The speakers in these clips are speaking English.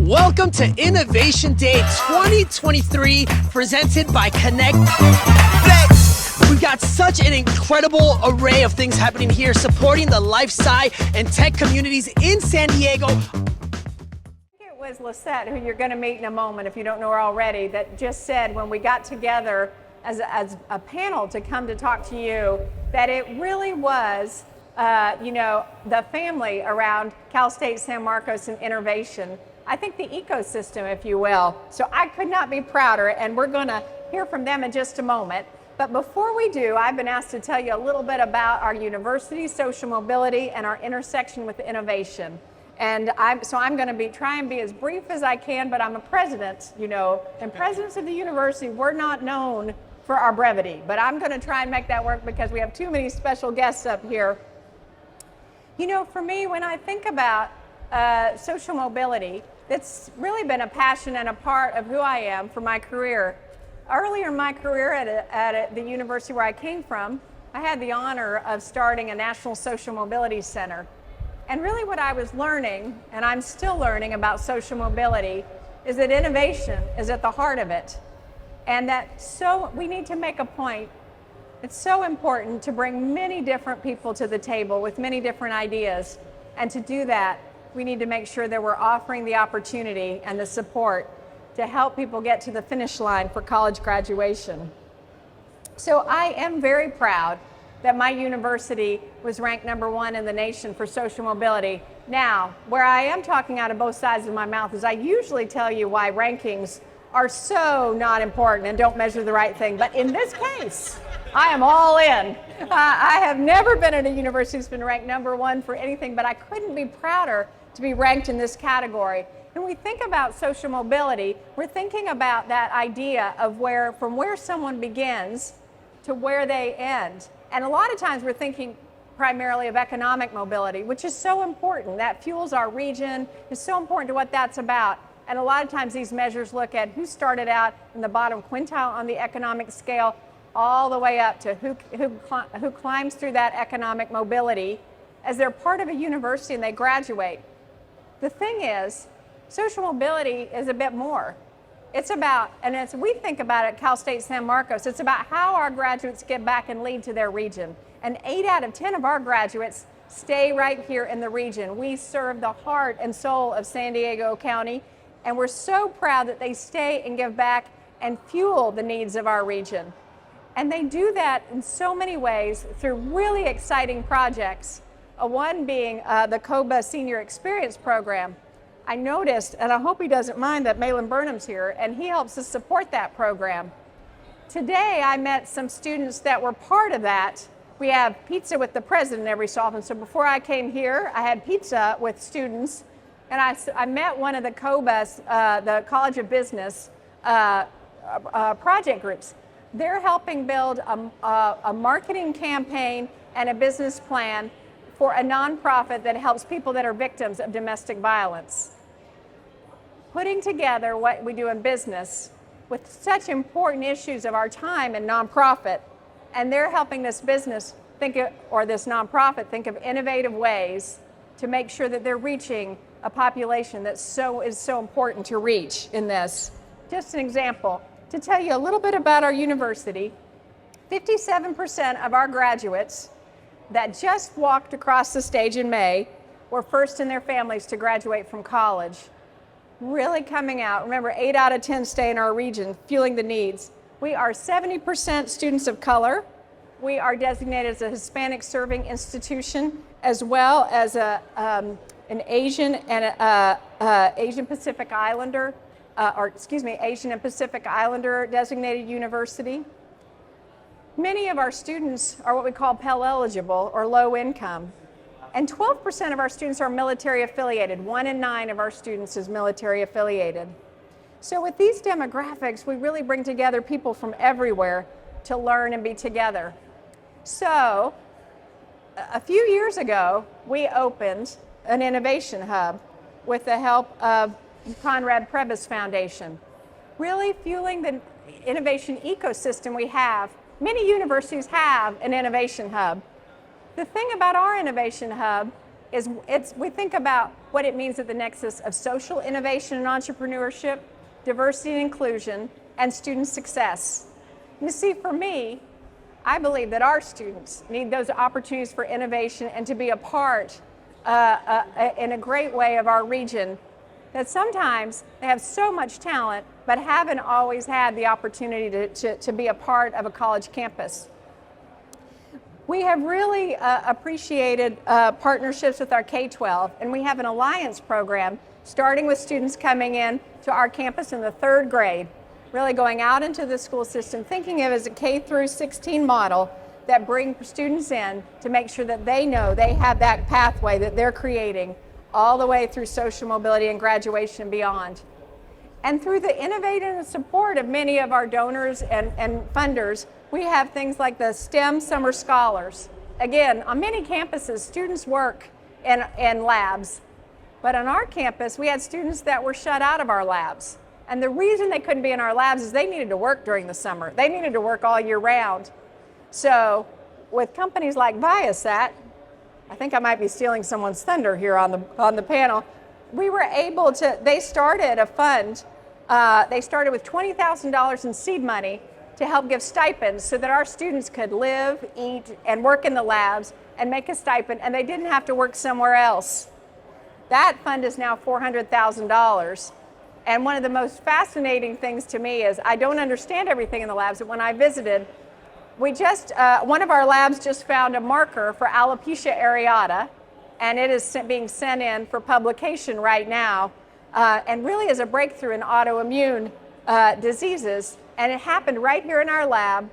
Welcome to Innovation Day 2023, presented by Connect. We've got such an incredible array of things happening here, supporting the life sci and tech communities in San Diego. It was Lisette, who you're going to meet in a moment if you don't know her already, that just said when we got together as a panel to come to talk to you, that it really was, the family around Cal State San Marcos and innovation. I think the ecosystem, if you will. So I could not be prouder, and we're going to hear from them in just a moment. But before we do, I've been asked to tell you a little bit about our university, social mobility, and our intersection with innovation. And I'm going to try and be as brief as I can, but I'm a president, and presidents of the university, we're not known for our brevity. But I'm going to try and make that work because we have too many special guests up here. For me, when I think about social mobility, it's really been a passion and a part of who I am for my career. Earlier in my career at the university where I came from, I had the honor of starting a National Social Mobility Center. And really what I was learning, and I'm still learning about social mobility, is that innovation is at the heart of it. And we need to make a point. It's so important to bring many different people to the table with many different ideas. And to do that, we need to make sure that we're offering the opportunity and the support to help people get to the finish line for college graduation. So I am very proud that my university was ranked #1 in the nation for social mobility. Now, where I am talking out of both sides of my mouth is I usually tell you why rankings are so not important and don't measure the right thing. But in this case, I am all in. I have never been at a university that's been ranked #1 for anything, but I couldn't be prouder to be ranked in this category. When we think about social mobility, we're thinking about that idea of from where someone begins to where they end. And a lot of times we're thinking primarily of economic mobility, which is so important. That fuels our region, is so important to what that's about. And a lot of times these measures look at who started out in the bottom quintile on the economic scale, all the way up to who climbs through that economic mobility as they're part of a university and they graduate. The thing is, social mobility is a bit more. It's about, and as we think about it at Cal State San Marcos, it's about how our graduates get back and lead to their region. And 8 out of 10 of our graduates stay right here in the region. We serve the heart and soul of San Diego County, and we're so proud that they stay and give back and fuel the needs of our region. And they do that in so many ways through really exciting projects. One being the COBA Senior Experience Program. I noticed, and I hope he doesn't mind, that Malin Burnham's here, and he helps us support that program. Today, I met some students that were part of that. We have pizza with the president every so often, so before I came here, I had pizza with students, and I met one of the COBA's, the College of Business project groups. They're helping build a marketing campaign and a business plan for a nonprofit that helps people that are victims of domestic violence. Putting together what we do in business with such important issues of our time in nonprofit, and they're helping this business this nonprofit think of innovative ways to make sure that they're reaching a population that is so important to reach in this. Just an example, to tell you a little bit about our university, 57% of our graduates that just walked across the stage in May were first in their families to graduate from college. Really coming out. Remember, 8 out of 10 stay in our region, fueling the needs. We are 70% students of color. We are designated as a Hispanic serving institution, as well as an Asian and Asian Pacific Islander, Asian and Pacific Islander designated university. Many of our students are what we call Pell eligible or low income. And 12% of our students are military affiliated. 1 in 9 of our students is military affiliated. So with these demographics, we really bring together people from everywhere to learn and be together. So a few years ago, we opened an innovation hub with the help of Conrad Prebys Foundation, really fueling the innovation ecosystem we have. Many universities have an innovation hub. The thing about our innovation hub is we think about what it means at the nexus of social innovation and entrepreneurship, diversity and inclusion, and student success. You see, for me, I believe that our students need those opportunities for innovation and to be a part in a great way of our region, that sometimes they have so much talent but haven't always had the opportunity to be a part of a college campus. We have really appreciated partnerships with our K-12, and we have an alliance program starting with students coming in to our campus in the 3rd grade, really going out into the school system, thinking of it as a K through 16 model that bring students in to make sure that they know they have that pathway that they're creating all the way through social mobility and graduation and beyond. And through the innovative support of many of our donors and funders, we have things like the STEM Summer Scholars. Again, on many campuses, students work in labs. But on our campus, we had students that were shut out of our labs. And the reason they couldn't be in our labs is they needed to work during the summer. They needed to work all year round. So with companies like Viasat, I think I might be stealing someone's thunder here on the panel, we were able to, they started a fund. They started with $20,000 in seed money to help give stipends so that our students could live, eat, and work in the labs and make a stipend, and they didn't have to work somewhere else. That fund is now $400,000. And one of the most fascinating things to me is I don't understand everything in the labs, but when I visited, one of our labs just found a marker for alopecia areata, and it is being sent in for publication right now, and really is a breakthrough in autoimmune diseases. And it happened right here in our lab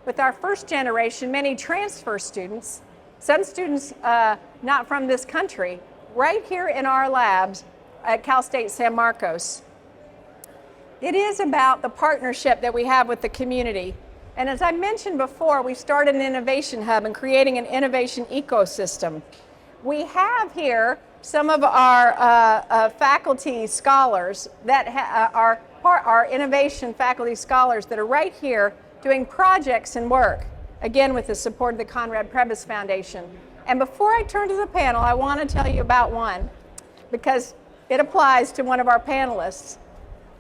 with our first generation, many transfer students, some students not from this country, right here in our labs at Cal State San Marcos. It is about the partnership that we have with the community. And as I mentioned before, we started an innovation hub and creating an innovation ecosystem. We have here some of our faculty scholars that are our innovation faculty scholars that are right here doing projects and work, again with the support of the Conrad Prebys Foundation. And before I turn to the panel, I want to tell you about one because it applies to one of our panelists.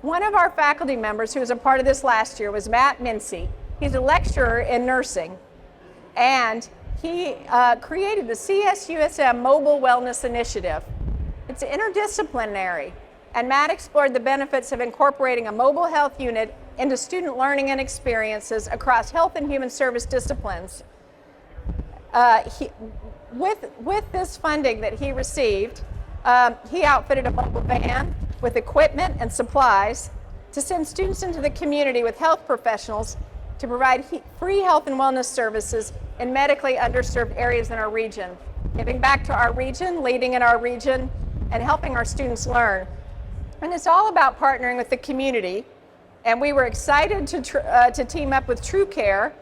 One of our faculty members who was a part of this last year was Matt Mincy. He's a lecturer in nursing, and he created the CSUSM Mobile Wellness Initiative. It's interdisciplinary, and Matt explored the benefits of incorporating a mobile health unit into student learning and experiences across health and human service disciplines. With this funding that he received, he outfitted a mobile van with equipment and supplies to send students into the community with health professionals to provide free health and wellness services in medically underserved areas in our region, giving back to our region, leading in our region, and helping our students learn. And it's all about partnering with the community. And we were excited to team up with TrueCare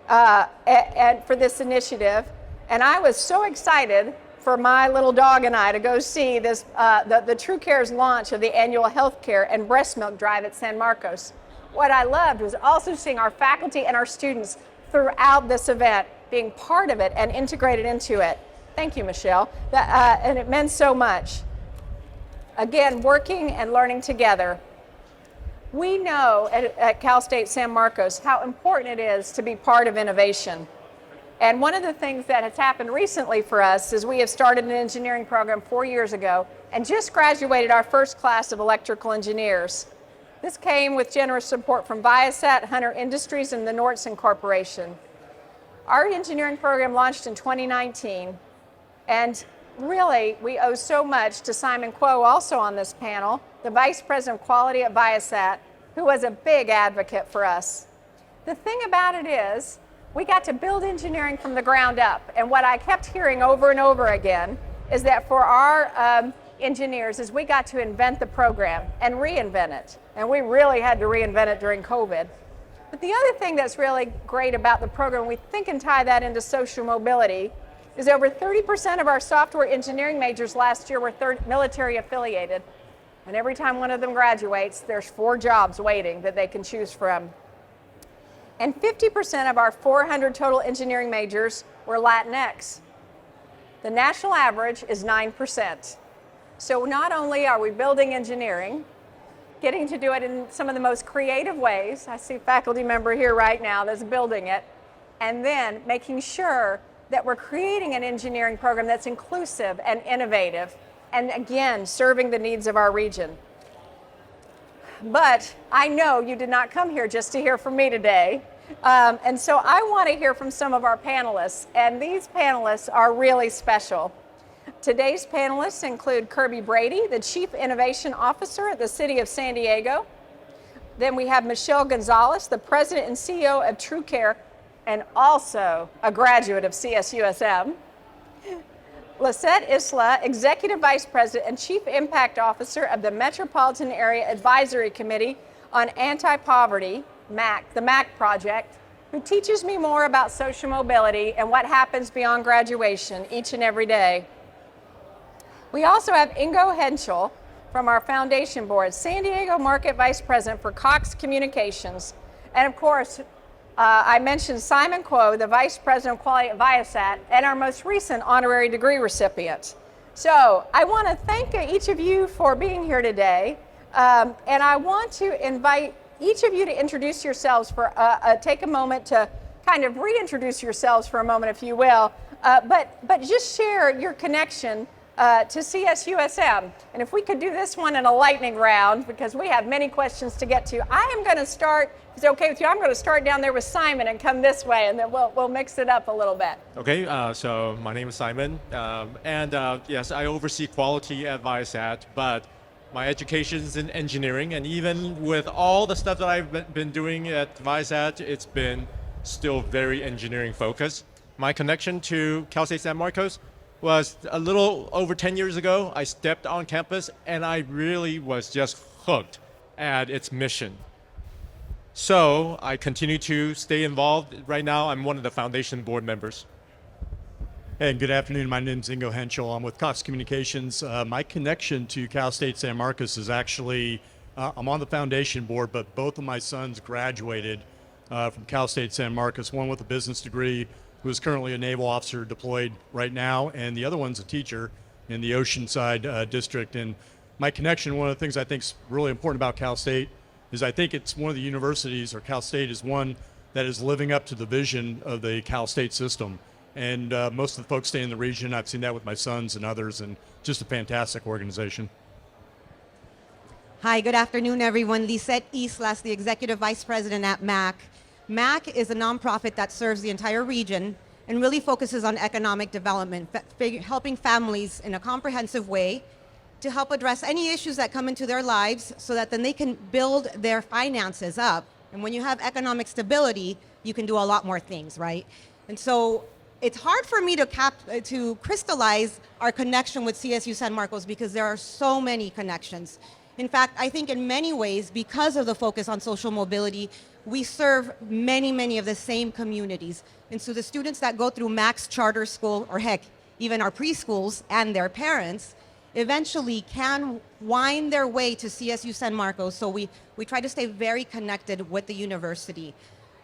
and for this initiative. And I was so excited for my little dog and I to go see this, the TrueCare's launch of the annual healthcare and breast milk drive at San Marcos. What I loved was also seeing our faculty and our students throughout this event being part of it and integrated into it. Thank you, Michelle. And it meant so much. Again, working and learning together. We know at Cal State San Marcos how important it is to be part of innovation. And one of the things that has happened recently for us is we have started an engineering program 4 years ago and just graduated our first class of electrical engineers. This came with generous support from Viasat, Hunter Industries, and the Nordson Corporation. Our engineering program launched in 2019, and really, we owe so much to Simon Kuo, also on this panel, the Vice President of Quality at Viasat, who was a big advocate for us. The thing about it is, we got to build engineering from the ground up, and what I kept hearing over and over again is that for our engineers is we got to invent the program and reinvent it, and we really had to reinvent it during COVID. But the other thing that's really great about the program, we think and tie that into social mobility, is over 30% of our software engineering majors last year were military affiliated. And every time one of them graduates, there's 4 jobs waiting that they can choose from. And 50% of our 400 total engineering majors were Latinx. The national average is 9%. So not only are we building engineering, getting to do it in some of the most creative ways. I see a faculty member here right now that's building it. And then making sure that we're creating an engineering program that's inclusive and innovative. And again, serving the needs of our region. But I know you did not come here just to hear from me today. And so I want to hear from some of our panelists. And these panelists are really special. Today's panelists include Kirby Brady, the Chief Innovation Officer at the City of San Diego. Then we have Michelle Gonzalez, the President and CEO of TrueCare, and also a graduate of CSUSM. Lisette, Islas, Executive Vice President and Chief Impact Officer of the Metropolitan Area Advisory Committee on Anti-Poverty, MAAC, the MAAC project, who teaches me more about social mobility and what happens beyond graduation each and every day. We also have Ingo Hentschel from our foundation board, San Diego Market Vice President for Cox Communications. And of course, I mentioned Simon Kuo, the Vice President of Quality at Viasat, and our most recent honorary degree recipient. So I want to thank each of you for being here today. And I want to invite each of you to introduce yourselves take a moment to kind of reintroduce yourselves for a moment, if you will, but just share your connection to CSUSM. And if we could do this one in a lightning round, because we have many questions to get to, I am going to start, if it's okay with you, I'm going to start down there with Simon and come this way, and then we'll mix it up a little bit. Okay, so my name is Simon, and yes, I oversee quality at Viasat, but my education is in engineering, and even with all the stuff that I've been doing at Viasat, it's been still very engineering focused. My connection to Cal State San Marcos was a little over 10 years ago. I stepped on campus and I really was just hooked at its mission. So I continue to stay involved. Right now, I'm one of the foundation board members. Hey, good afternoon. My name is Ingo Hentschel. I'm with Cox Communications. My connection to Cal State San Marcos is actually, I'm on the foundation board, but both of my sons graduated from Cal State San Marcos, one with a business degree, who is currently a naval officer deployed right now, and the other one's a teacher in the Oceanside district. And my connection, one of the things I think is really important about Cal State is I think it's one of the universities, or Cal State is one that is living up to the vision of the Cal State system. And most of the folks stay in the region. I've seen that with my sons and others, and just a fantastic organization. Hi, good afternoon, everyone. Lisette, Islas, the Executive Vice President at MAAC. MAAC is a nonprofit that serves the entire region and really focuses on economic development, helping families in a comprehensive way to help address any issues that come into their lives so that then they can build their finances up. And when you have economic stability, you can do a lot more things, right? And so it's hard for me to crystallize our connection with CSU San Marcos because there are so many connections. In fact, I think in many ways, because of the focus on social mobility, we serve many of the same communities. And so the students that go through MAAC's charter school, or heck, even our preschools and their parents, eventually can wind their way to CSU San Marcos. So we try to stay very connected with the university.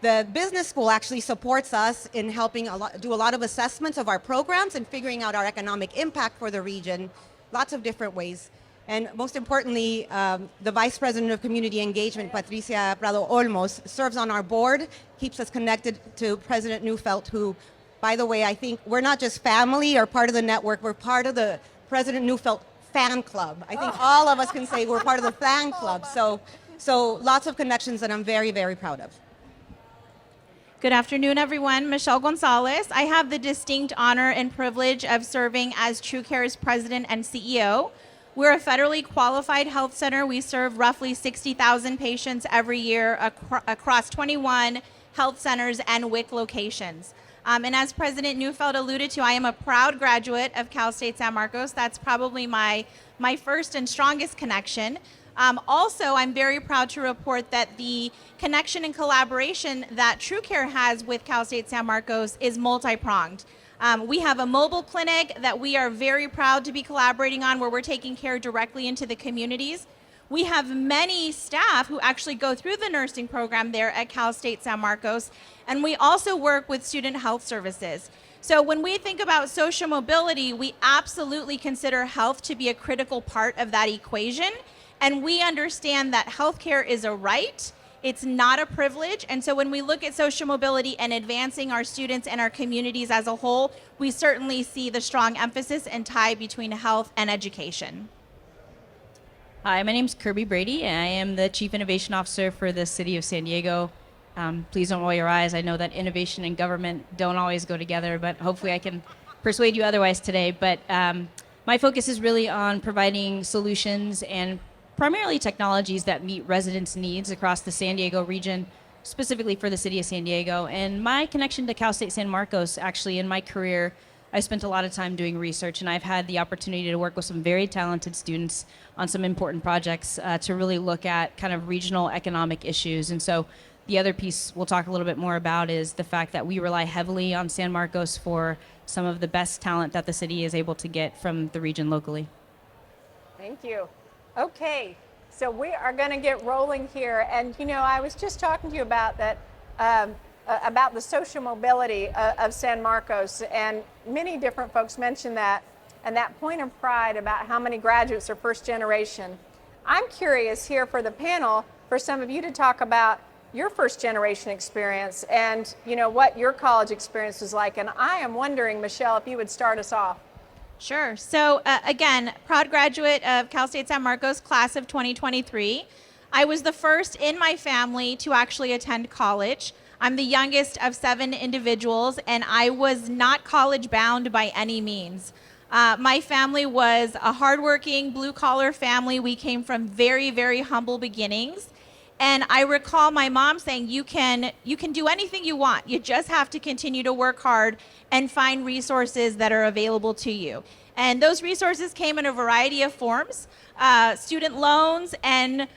The business school actually supports us in helping do a lot of assessments of our programs and figuring out our economic impact for the region, lots of different ways. And most importantly, the Vice President of Community Engagement, Patricia Prado Olmos, serves on our board, keeps us connected to President Neufeldt, who, by the way, I think we're not just family or part of the network, we're part of the President Neufeldt fan club. I think all of us can say we're part of the fan club. So lots of connections that I'm very proud of. Good afternoon, everyone. Michelle Gonzalez. I have the distinct honor and privilege of serving as TrueCare's president and CEO. We're a federally qualified health center. We serve roughly 60,000 patients every year across 21 health centers and WIC locations. And as President Neufeldt alluded to, I am a proud graduate of Cal State San Marcos. That's probably my first and strongest connection. Also, I'm very proud to report that the connection and collaboration that TrueCare has with Cal State San Marcos is multi-pronged. We have a mobile clinic that we are very proud to be collaborating on, where we're taking care directly into the communities. We have many staff who actually go through the nursing program there at Cal State San Marcos, and we also work with student health services. So when we think about social mobility, we absolutely consider health to be a critical part of that equation. And we understand that healthcare is a right. It's not a privilege. And so when we look at social mobility and advancing our students and our communities as a whole, we certainly see the strong emphasis and tie between health and education. Hi, my name is Kirby Brady, and I am the Chief Innovation Officer for the City of San Diego. Please don't roll your eyes. I know that innovation and government don't always go together, but hopefully I can persuade you otherwise today. But my focus is really on providing solutions and primarily technologies that meet residents' needs across the San Diego region, specifically for the City of San Diego. And my connection to Cal State San Marcos, actually in my career, I spent a lot of time doing research, and I've had the opportunity to work with some very talented students on some important projects to really look at kind of regional economic issues. And so the other piece we'll talk a little bit more about is the fact that we rely heavily on San Marcos for some of the best talent that the city is able to get from the region locally. Thank you. Okay, so we are going to get rolling here. And, you know, I was just talking to you about that, about the social mobility of San Marcos, and many different folks mentioned that, and that point of pride about how many graduates are first generation. I'm curious here for the panel, for some of you to talk about your first generation experience and, you know, what your college experience was like. And I am wondering, Michelle, if you would start us off. Sure. So again, proud graduate of Cal State San Marcos, class of 2023. I was the first in my family to actually attend college. I'm the youngest of 7 individuals, and I was not college bound by any means. My family was a hardworking, blue-collar family. We came from very, very humble beginnings. And I recall my mom saying, you can do anything you want. You just have to continue to work hard and find resources that are available to you. And those resources came in a variety of forms. Student loans and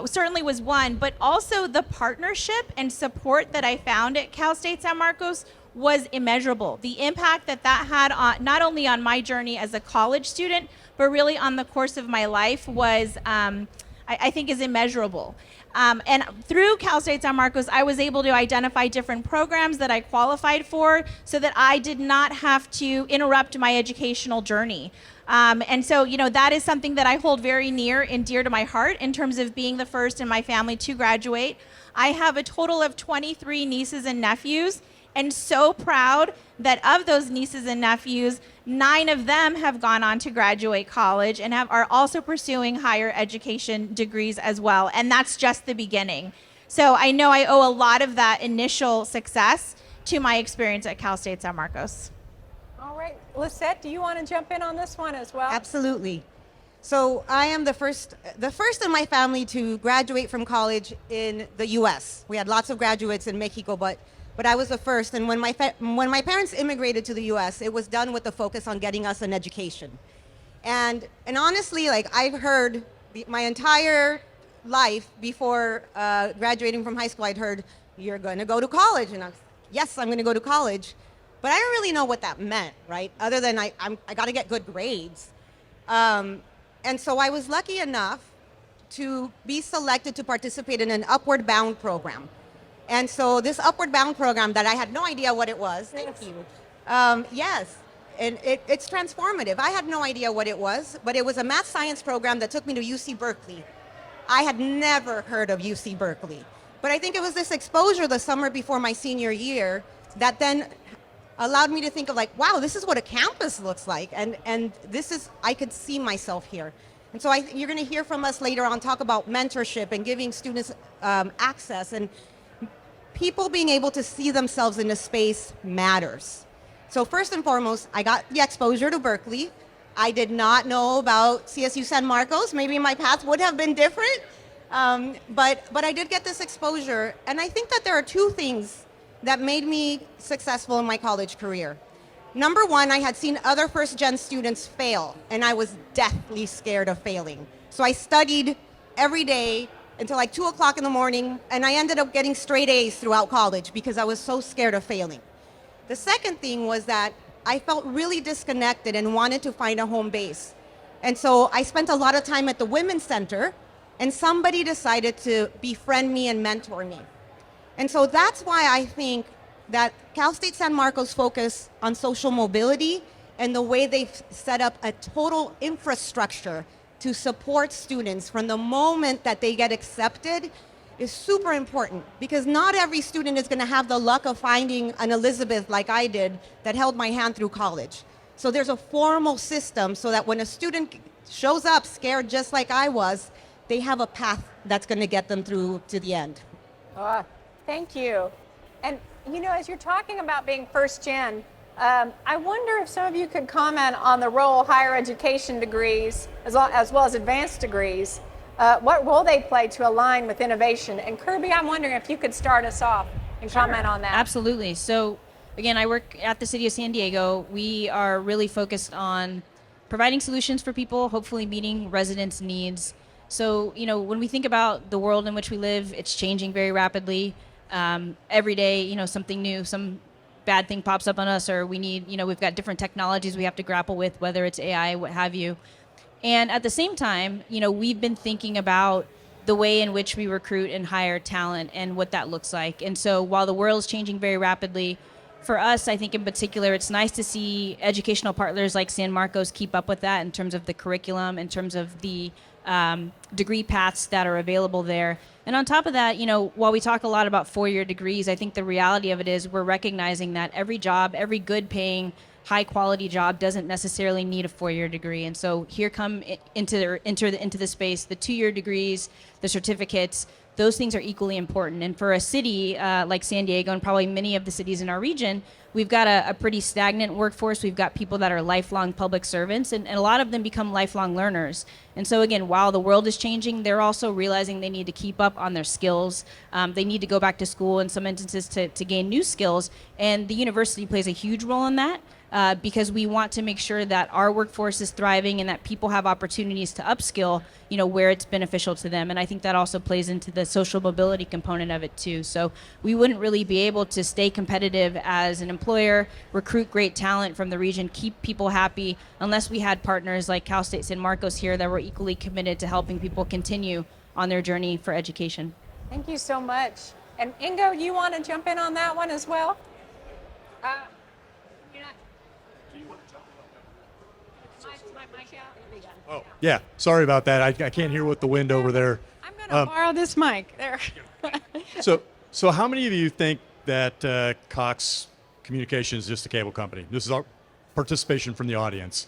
certainly was one, but also the partnership and support that I found at Cal State San Marcos was immeasurable. The impact that that had on, not only on my journey as a college student, but really on the course of my life was, I think, is immeasurable. And through Cal State San Marcos, I was able to identify different programs that I qualified for so that I did not have to interrupt my educational journey. And so, you know, that is something that I hold very near and dear to my heart in terms of being the first in my family to graduate. I have a total of 23 nieces and nephews, and so proud that of those nieces and nephews, 9 of them have gone on to graduate college and are also pursuing higher education degrees as well. And that's just the beginning. So I know I owe a lot of that initial success to my experience at Cal State San Marcos. All right, Lisette, do you want to jump in on this one as well? Absolutely. So I am the first in my family to graduate from college in the U.S. We had lots of graduates in Mexico, but I was the first. And when my parents immigrated to the U.S., it was done with the focus on getting us an education. And honestly, like, I've heard my entire life before graduating from high school, I'd heard, you're going to go to college. And yes, I'm going to go to college. But I don't really know what that meant, right? Other than I got to get good grades. And so I was lucky enough to be selected to participate in an Upward Bound program. And so this Upward Bound program that I had no idea what it was. Thank you. Yes, and it's transformative. I had no idea what it was, but it was a math science program that took me to UC Berkeley. I had never heard of UC Berkeley. But I think it was this exposure the summer before my senior year that then allowed me to think of, like, wow, this is what a campus looks like. And this is, I could see myself here. And so you're going to hear from us later on talk about mentorship and giving students access, and people being able to see themselves in a space matters. So first and foremost, I got the exposure to Berkeley. I did not know about CSU San Marcos. Maybe my path would have been different, but I did get this exposure. And I think that there are 2 things that made me successful in my college career. Number one, I had seen other first-gen students fail, and I was deathly scared of failing. So I studied every day until like 2 o'clock in the morning, and I ended up getting straight A's throughout college because I was so scared of failing. The second thing was that I felt really disconnected and wanted to find a home base. And so I spent a lot of time at the Women's Center, and somebody decided to befriend me and mentor me. And so that's why I think that Cal State San Marcos focus on social mobility and the way they've set up a total infrastructure to support students from the moment that they get accepted is super important, because not every student is going to have the luck of finding an Elizabeth like I did that held my hand through college. So there's a formal system so that when a student shows up scared just like I was, they have a path that's going to get them through to the end. Thank you. And you know, as you're talking about being first gen, I wonder if some of you could comment on the role higher education degrees, as well as advanced degrees, what role they play to align with innovation. And Kirby, I'm wondering if you could start us off and comment on that. Absolutely. So again, I work at the City of San Diego. We are really focused on providing solutions for people, hopefully meeting residents' needs. So, you know, when we think about the world in which we live, it's changing very rapidly. Every day, you know, something new, some bad thing pops up on us, or we need, you know, we've got different technologies we have to grapple with, whether it's AI, what have you. And at the same time, you know, we've been thinking about the way in which we recruit and hire talent and what that looks like. And so while the world is changing very rapidly, for us, I think in particular, it's nice to see educational partners like San Marcos keep up with that in terms of the curriculum, in terms of the degree paths that are available there. And on top of that, you know, while we talk a lot about four-year degrees, I think the reality of it is we're recognizing that every job, every good paying, high quality job doesn't necessarily need a four-year degree. And so here come into the space, the 2-year degrees, the certificates. Those things are equally important. And for a city like San Diego, and probably many of the cities in our region, we've got a pretty stagnant workforce. We've got people that are lifelong public servants, and a lot of them become lifelong learners. And so again, while the world is changing, they're also realizing they need to keep up on their skills. They need to go back to school in some instances to gain new skills. And the university plays a huge role in that. Because we want to make sure that our workforce is thriving and that people have opportunities to upskill, you know, where it's beneficial to them. And I think that also plays into the social mobility component of it too. So we wouldn't really be able to stay competitive as an employer, recruit great talent from the region, keep people happy, unless we had partners like Cal State San Marcos here that were equally committed to helping people continue on their journey for education. Thank you so much. And Ingo, you want to jump in on that one as well? Oh, yeah. Sorry about that. I can't hear with the wind over there. I'm going to borrow this mic. There. So how many of you think that Cox Communications is just a cable company? This is our participation from the audience.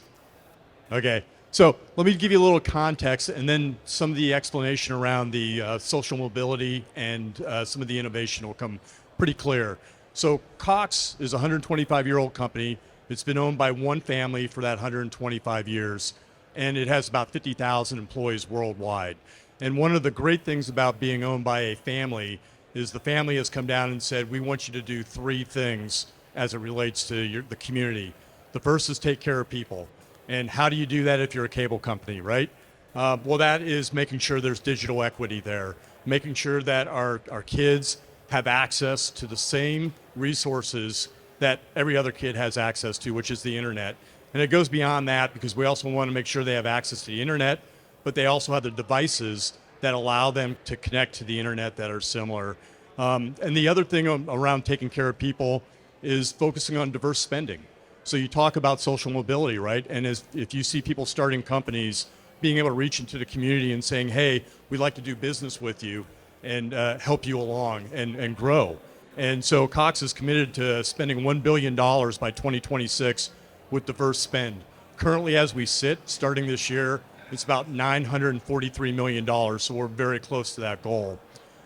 Okay. So let me give you a little context and then some of the explanation around the social mobility and some of the innovation will come pretty clear. So Cox is a 125-year-old company. It's been owned by one family for that 125 years, and it has about 50,000 employees worldwide. And one of the great things about being owned by a family is the family has come down and said, we want you to do 3 things as it relates to the community. The first is take care of people. And how do you do that if you're a cable company, right? Well, that is making sure there's digital equity there, making sure that our kids have access to the same resources that every other kid has access to, which is the internet. And it goes beyond that because we also want to make sure they have access to the internet, but they also have the devices that allow them to connect to the internet that are similar. And the other thing around taking care of people is focusing on diverse spending. So you talk about social mobility, right? And if you see people starting companies, being able to reach into the community and saying, hey, we'd like to do business with you and help you along and grow. And so Cox is committed to spending $1 billion by 2026 with diverse spend. Currently, as we sit, starting this year, it's about $943 million, so we're very close to that goal.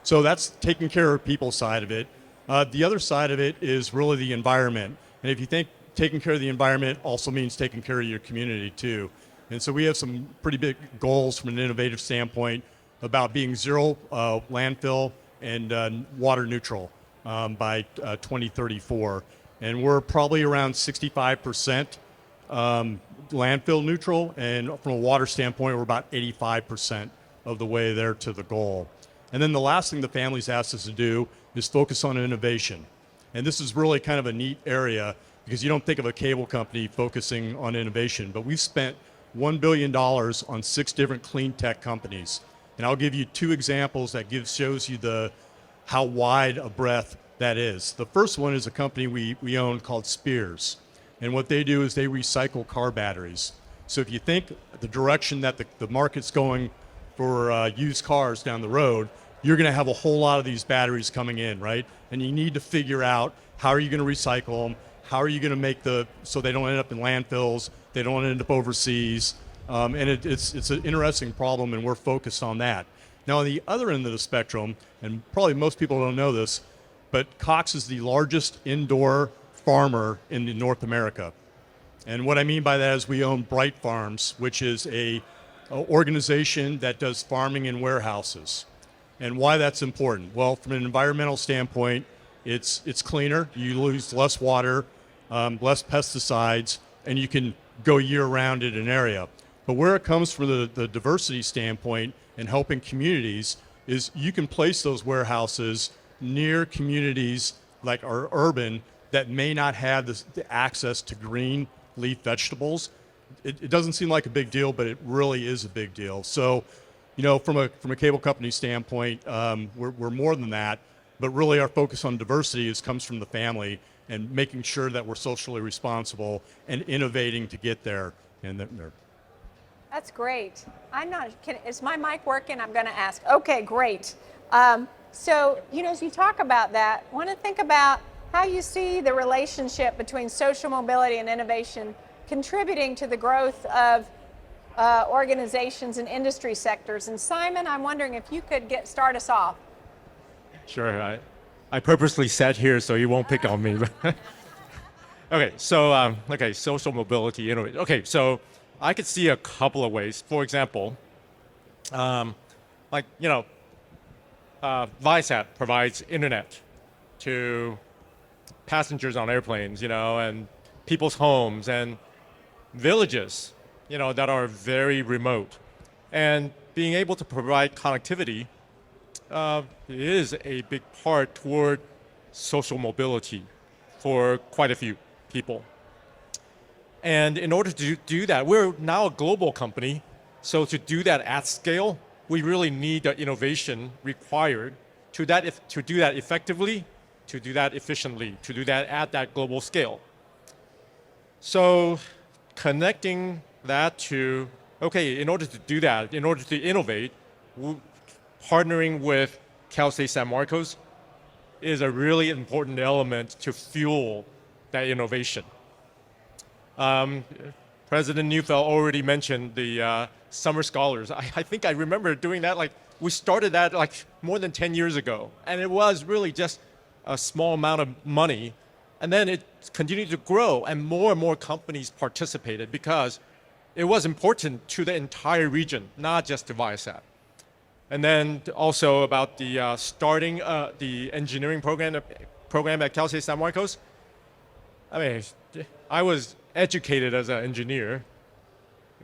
So that's taking care of people's side of it. The other side of it is really the environment. And if you think taking care of the environment also means taking care of your community too. And so we have some pretty big goals from an innovative standpoint about being zero landfill and water neutral by 2034. And we're probably around 65% landfill neutral, and from a water standpoint, we're about 85% of the way there to the goal. And then the last thing the family's asked us to do is focus on innovation. And this is really kind of a neat area because you don't think of a cable company focusing on innovation, but we've spent $1 billion on 6 different clean tech companies. And I'll give you 2 examples that shows you how wide a breadth that is. The first one is a company we own called Spears. And what they do is they recycle car batteries. So if you think the direction that the market's going for used cars down the road, you're going to have a whole lot of these batteries coming in, right? And you need to figure out how are you going to recycle them, how are you going to make so they don't end up in landfills, they don't end up overseas, and it's an interesting problem, and we're focused on that. Now, on the other end of the spectrum, and probably most people don't know this, but Cox is the largest indoor farmer in North America. And what I mean by that is we own Bright Farms, which is a organization that does farming in warehouses. And why that's important? Well, from an environmental standpoint, it's cleaner, you lose less water, less pesticides, and you can go year-round in an area. But where it comes from the diversity standpoint and helping communities is you can place those warehouses near communities like our urban that may not have the access to green leaf vegetables. It doesn't seem like a big deal, but it really is a big deal. So, from a cable company standpoint, we're more than that. But really, our focus on diversity comes from the family and making sure that we're socially responsible and innovating to get there. That's great. Is my mic working? I'm going to ask. Okay, great. So, as you talk about that, I want to think about how you see the relationship between social mobility and innovation contributing to the growth of organizations and industry sectors. And Simon, I'm wondering if you could start us off. Sure. I purposely sat here so you won't pick on me. Okay, so social mobility, innovation. Okay, so I could see a couple of ways. For example, Viasat provides internet to passengers on airplanes, and people's homes and villages, that are very remote. And being able to provide connectivity is a big part toward social mobility for quite a few people. And in order to do that, we're now a global company, so to do that at scale, we really need the innovation required to do that effectively, to do that efficiently, to do that at that global scale. So connecting that to, in order to do that, in order to innovate, partnering with Cal State San Marcos is a really important element to fuel that innovation. President Neufeldt already mentioned the summer scholars. I think I remember doing that, we started that more than 10 years ago, and it was really just a small amount of money, and then it continued to grow, and more companies participated because it was important to the entire region, not just to Viasat. And then also about the starting the engineering program at Cal State San Marcos. I was educated as an engineer.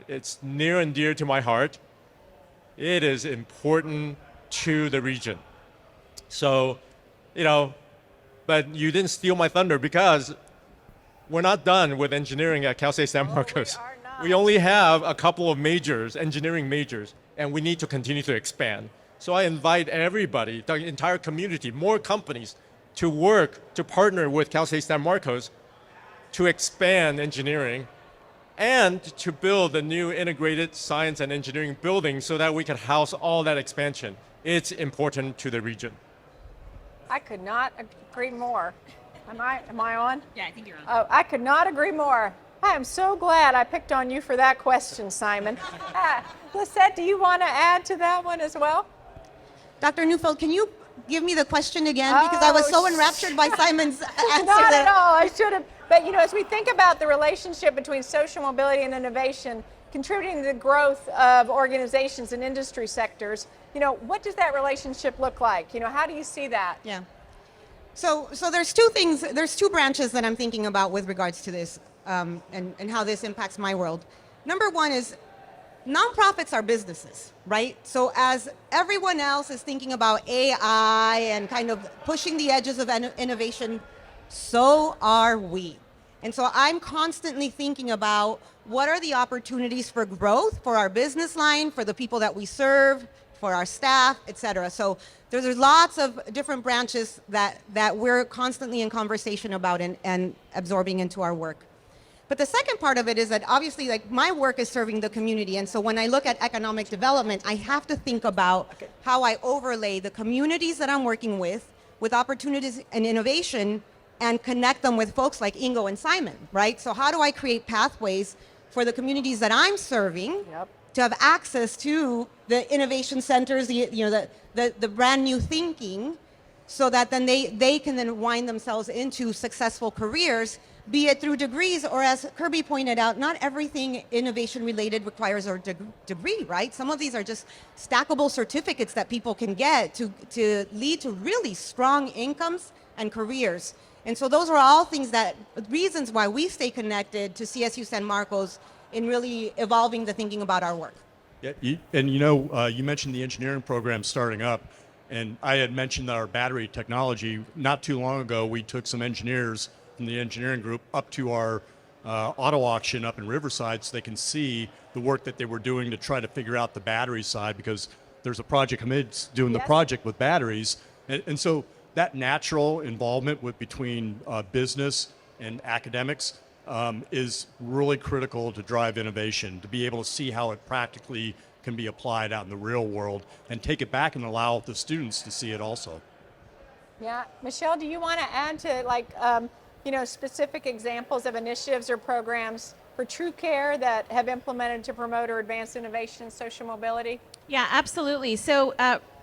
It's near and dear to my heart. It is important to the region. So, but you didn't steal my thunder because we're not done with engineering at Cal State San Marcos. We are not. We only have a couple of majors, engineering majors, and we need to continue to expand. So I invite everybody, the entire community, more companies to partner with Cal State San Marcos to expand engineering and to build a new integrated science and engineering building so that we can house all that expansion. It's important to the region. I could not agree more. Am I on? Yeah, I think you're on. Oh, I could not agree more. I am so glad I picked on you for that question, Simon. Lisette, do you want to add to that one as well? Dr. Neufeldt, can you give me the question again? Because I was so enraptured by Simon's answer. Not at all. I should have. But as we think about the relationship between social mobility and innovation contributing to the growth of organizations and industry sectors, what does that relationship look like? How do you see that? Yeah. So there's two branches that I'm thinking about with regards to this and how this impacts my world. Number one is nonprofits are businesses, right? So as everyone else is thinking about AI and kind of pushing the edges of innovation, so are we. And so I'm constantly thinking about what are the opportunities for growth for our business line, for the people that we serve, for our staff, et cetera. So there's lots of different branches that we're constantly in conversation about and absorbing into our work. But the second part of it is that obviously, like, my work is serving the community. And so when I look at economic development, I have to think about how I overlay the communities that I'm working with opportunities and innovation and connect them with folks like Ingo and Simon, right? So how do I create pathways for the communities that I'm serving to have access to the innovation centers, the brand new thinking, so that then they can then wind themselves into successful careers, be it through degrees, or as Kirby pointed out, not everything innovation related requires a degree, right? Some of these are just stackable certificates that people can get to lead to really strong incomes and careers. And so those are all reasons why we stay connected to CSU San Marcos in really evolving the thinking about our work. Yeah, you mentioned the engineering program starting up, and I had mentioned our battery technology. Not too long ago, we took some engineers from the engineering group up to our auto auction up in Riverside so they can see the work that they were doing to try to figure out the battery side, because there's a project committee doing the project with batteries. And so that natural involvement between business and academics is really critical to drive innovation, to be able to see how it practically can be applied out in the real world and take it back and allow the students to see it also. Yeah, Michelle, do you want to add to specific examples of initiatives or programs for TrueCare that have implemented to promote or advance innovation and social mobility? Yeah, absolutely. So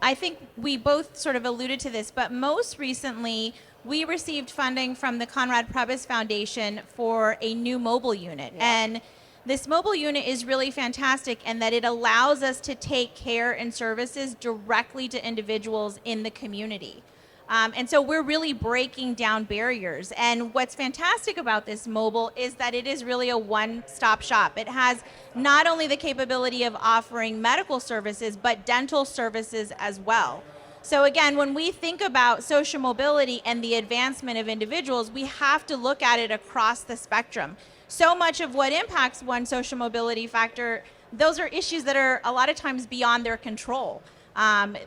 I think we both sort of alluded to this, but most recently we received funding from the Conrad Prebys Foundation for a new mobile unit. Yeah. And this mobile unit is really fantastic in that it allows us to take care and services directly to individuals in the community. And so we're really breaking down barriers. And what's fantastic about this mobile is that it is really a one-stop shop. It has not only the capability of offering medical services, but dental services as well. So again, when we think about social mobility and the advancement of individuals, we have to look at it across the spectrum. So much of what impacts one social mobility factor, those are issues that are a lot of times beyond their control.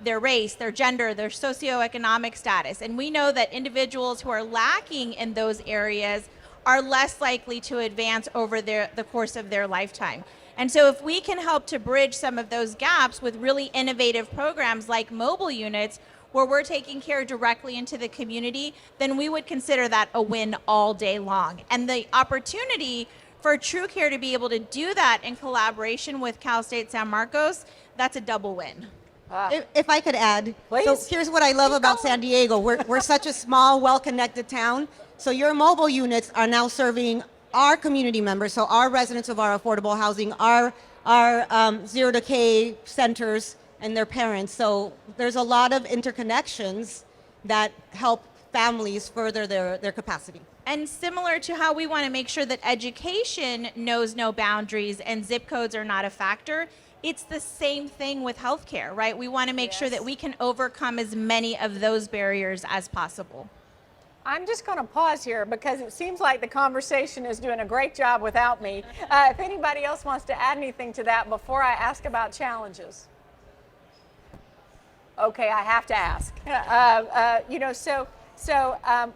Their race, their gender, their socioeconomic status. And we know that individuals who are lacking in those areas are less likely to advance over the course of their lifetime. And so if we can help to bridge some of those gaps with really innovative programs like mobile units, where we're taking care directly into the community, then we would consider that a win all day long. And the opportunity for TrueCare to be able to do that in collaboration with Cal State San Marcos, that's a double win. If I could add, Please. So here's what I love about San Diego. We're such a small, well-connected town. So your mobile units are now serving our community members, so our residents of our affordable housing, our zero to K centers and their parents. So there's a lot of interconnections that help families further their capacity. And similar to how we want to make sure that education knows no boundaries and zip codes are not a factor, it's the same thing with healthcare, right? We want to make sure that we can overcome as many of those barriers as possible. I'm just going to pause here because it seems like the conversation is doing a great job without me. If anybody else wants to add anything to that before I ask about challenges. Okay, I have to ask.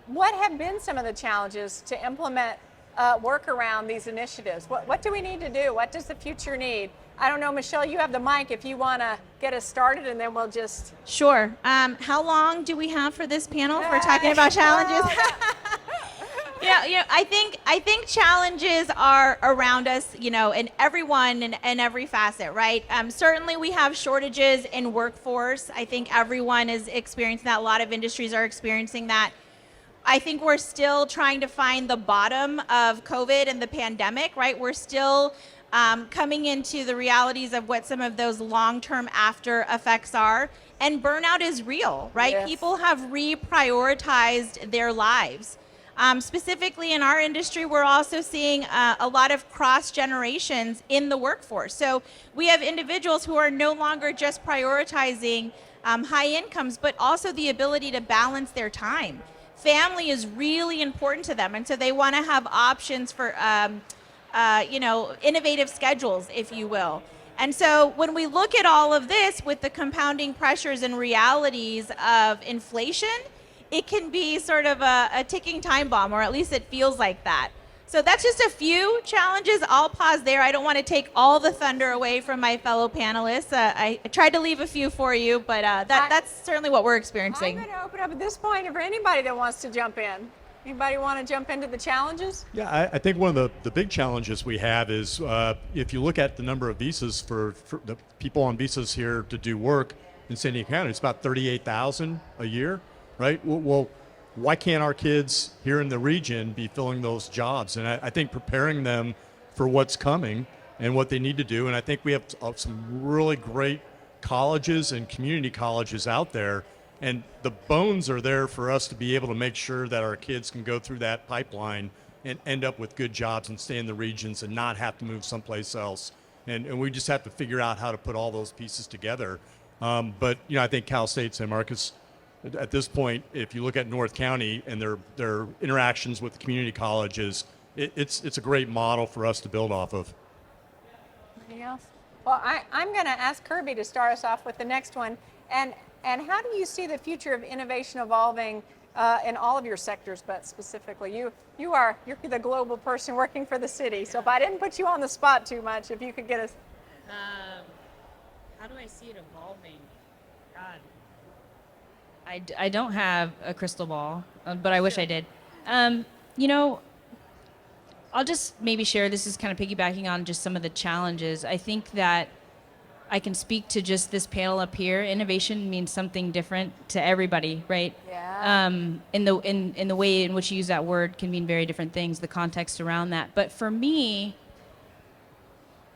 What have been some of the challenges to implement work around these initiatives? What do we need to do? What does the future need? I don't know, Michelle, you have the mic if you want to get us started, and then we'll just... Sure. How long do we have for this panel if we're talking about challenges? I think challenges are around us, in everyone and every facet, right? Certainly we have shortages in workforce. I think everyone is experiencing that. A lot of industries are experiencing that. I think we're still trying to find the bottom of COVID and the pandemic, right? We're still coming into the realities of what some of those long-term after effects are. And burnout is real, right? Yes. People have reprioritized their lives. Specifically in our industry, we're also seeing a lot of cross generations in the workforce. So we have individuals who are no longer just prioritizing high incomes, but also the ability to balance their time. Family is really important to them, and so they want to have options for innovative schedules, if you will. And so when we look at all of this with the compounding pressures and realities of inflation, it can be sort of a ticking time bomb, or at least it feels like that. So that's just a few challenges. I'll pause there. I don't want to take all the thunder away from my fellow panelists. I tried to leave a few for you, but that's certainly what we're experiencing. I'm going to open up at this point for anybody that wants to jump in. Anybody want to jump into the challenges? Yeah, I think one of the big challenges we have is if you look at the number of visas for the people on visas here to do work in San Diego County, it's about 38,000 a year, right? Well, why can't our kids here in the region be filling those jobs? And I think preparing them for what's coming and what they need to do. And I think we have some really great colleges and community colleges out there. And the bones are there for us to be able to make sure that our kids can go through that pipeline and end up with good jobs and stay in the regions and not have to move someplace else. And we just have to figure out how to put all those pieces together. But I think Cal State San Marcos, at this point, if you look at North County and their interactions with the community colleges, it's a great model for us to build off of. Anything else? Well, I'm going to ask Kirby to start us off with the next one. And how do you see the future of innovation evolving in all of your sectors, but specifically you're the global person working for the city. So if I didn't put you on the spot too much, if you could get us. How do I see it evolving? God. I don't have a crystal ball, but I wish I did. I'll just maybe share, this is kind of piggybacking on just some of the challenges. I think that I can speak to just this panel up here. Innovation means something different to everybody, right? Yeah. In the way in which you use that word can mean very different things, the context around that. But for me,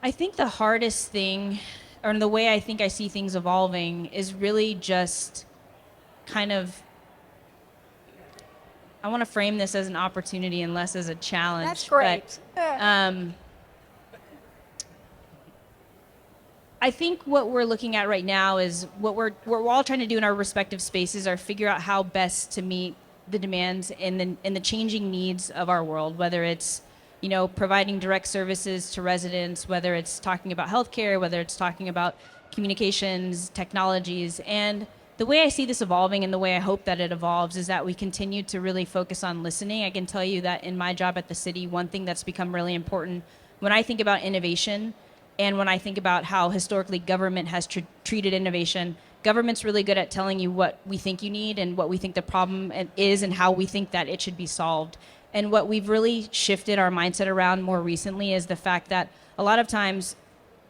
I think the hardest thing, or the way I think I see things evolving, is really just kind of, I want to frame this as an opportunity and less as a challenge. That's great. But, I think what we're looking at right now is what we're all trying to do in our respective spaces are figure out how best to meet the demands and the changing needs of our world, whether it's providing direct services to residents, whether it's talking about healthcare, whether it's talking about communications, technologies. And the way I see this evolving and the way I hope that it evolves is that we continue to really focus on listening. I can tell you that in my job at the city, one thing that's become really important when I think about innovation and when I think about how historically government has treated innovation, government's really good at telling you what we think you need and what we think the problem is and how we think that it should be solved. And what we've really shifted our mindset around more recently is the fact that a lot of times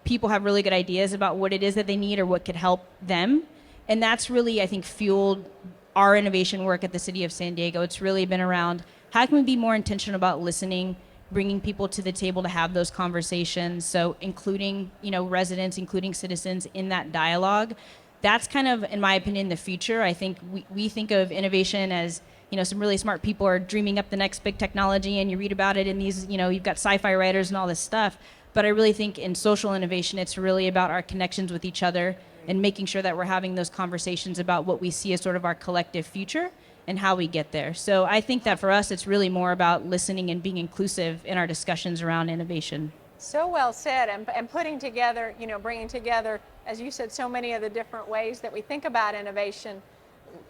people have really good ideas about what it is that they need or what could help them. And that's really, I think, fueled our innovation work at the City of San Diego. It's really been around how can we be more intentional about listening, bringing people to the table to have those conversations. So including, residents, including citizens in that dialogue. That's kind of, in my opinion, the future. I think we think of innovation as, some really smart people are dreaming up the next big technology and you read about it in these, you've got sci-fi writers and all this stuff. But I really think in social innovation, it's really about our connections with each other and making sure that we're having those conversations about what we see as sort of our collective future and how we get there. So I think that for us, it's really more about listening and being inclusive in our discussions around innovation. So well said, and putting together, bringing together, as you said, so many of the different ways that we think about innovation.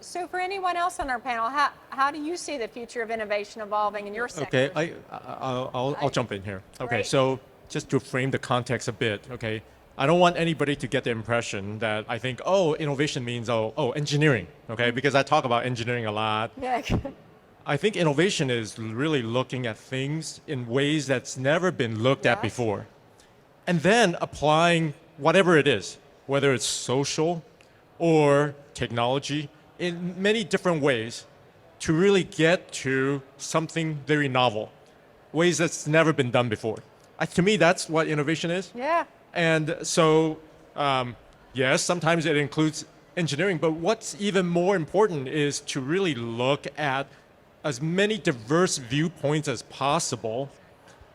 So for anyone else on our panel, how do you see the future of innovation evolving in your sector? Okay, I'll jump in here. Okay, Great. so just to frame the context a bit, okay, I don't want anybody to get the impression that I think, innovation means, engineering, okay, because I talk about engineering a lot. Yeah. I think innovation is really looking at things in ways that's never been looked at Yes. before. And then applying whatever it is, whether it's social or technology, in many different ways to really get to something very novel, ways that's never been done before. To me, that's what innovation is. Yeah. And so, yes, sometimes it includes engineering, but what's even more important is to really look at as many diverse viewpoints as possible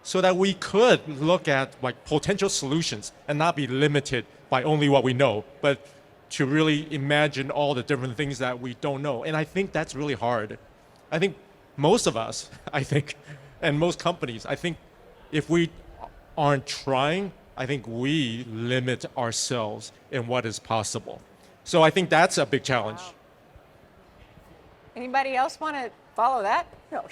so that we could look at potential solutions and not be limited by only what we know, but to really imagine all the different things that we don't know. And I think that's really hard. I think most of us, and most companies, I think if we aren't trying I think we limit ourselves in what is possible. So I think that's a big challenge. Wow. Anybody else want to follow that? No.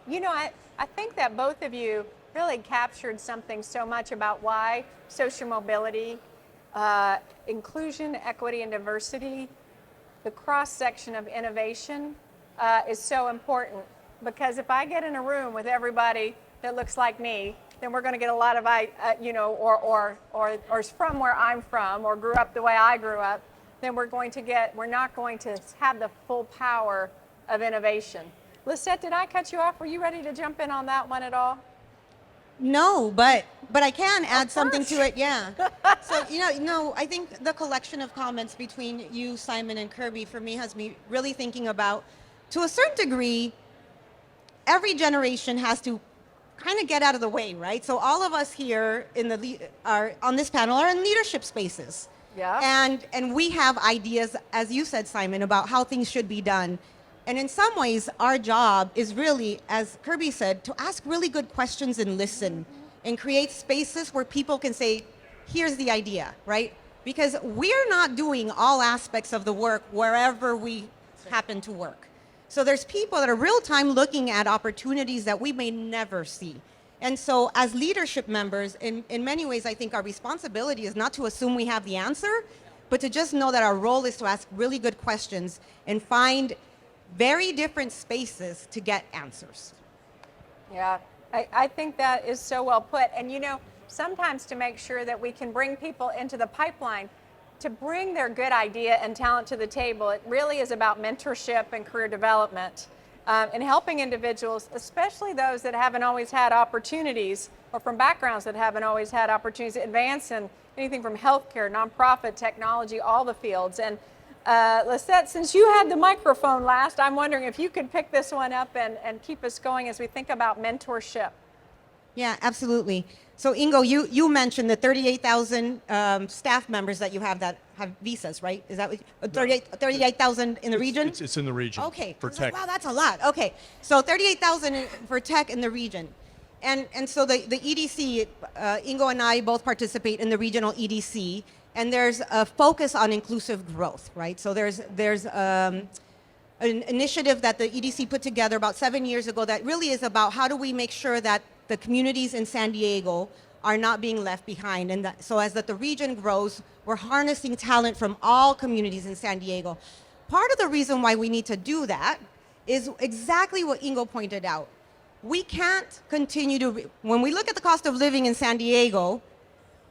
You know, I think that both of you really captured something so much about why social mobility, inclusion, equity, and diversity, the cross-section of innovation is so important. Because if I get in a room with everybody that looks like me, then we're going to get a lot of, or is from where I'm from, or grew up the way I grew up, then we're not going to have the full power of innovation. Lisette, did I cut you off? Were you ready to jump in on that one at all? No, but I can add something to it, yeah. So, I think the collection of comments between you, Simon, and Kirby, for me, has me really thinking about, to a certain degree, every generation has to kind of get out of the way, right? So all of us here on this panel are in leadership spaces. Yeah. And we have ideas, as you said, Simon, about how things should be done. And in some ways, our job is really, as Kirby said, to ask really good questions and listen and create spaces where people can say, here's the idea, right? Because we're not doing all aspects of the work wherever we happen to work. So there's people that are real time looking at opportunities that we may never see. And so as leadership members, in many ways, I think our responsibility is not to assume we have the answer, but to just know that our role is to ask really good questions and find very different spaces to get answers. Yeah, I think that is so well put. And sometimes to make sure that we can bring people into the pipeline, to bring their good idea and talent to the table, it really is about mentorship and career development and helping individuals, especially those that haven't always had opportunities or from backgrounds that haven't always had opportunities to advance in anything from healthcare, nonprofit, technology, all the fields. And Lisette, since you had the microphone last, I'm wondering if you could pick this one up and keep us going as we think about mentorship. Yeah, absolutely. So Ingo, you mentioned the 38,000 staff members that you have that have visas, right? Is that what, 38,000 in the region? It's in the region. Okay. For tech. Wow, that's a lot. Okay. So 38,000 for tech in the region. And so the EDC, Ingo and I both participate in the regional EDC, and there's a focus on inclusive growth, right? So there's an initiative that the EDC put together about 7 years ago that really is about how do we make sure that the communities in San Diego are not being left behind. And so as the region grows, we're harnessing talent from all communities in San Diego. Part of the reason why we need to do that is exactly what Ingo pointed out. We can't continue to, when we look at the cost of living in San Diego,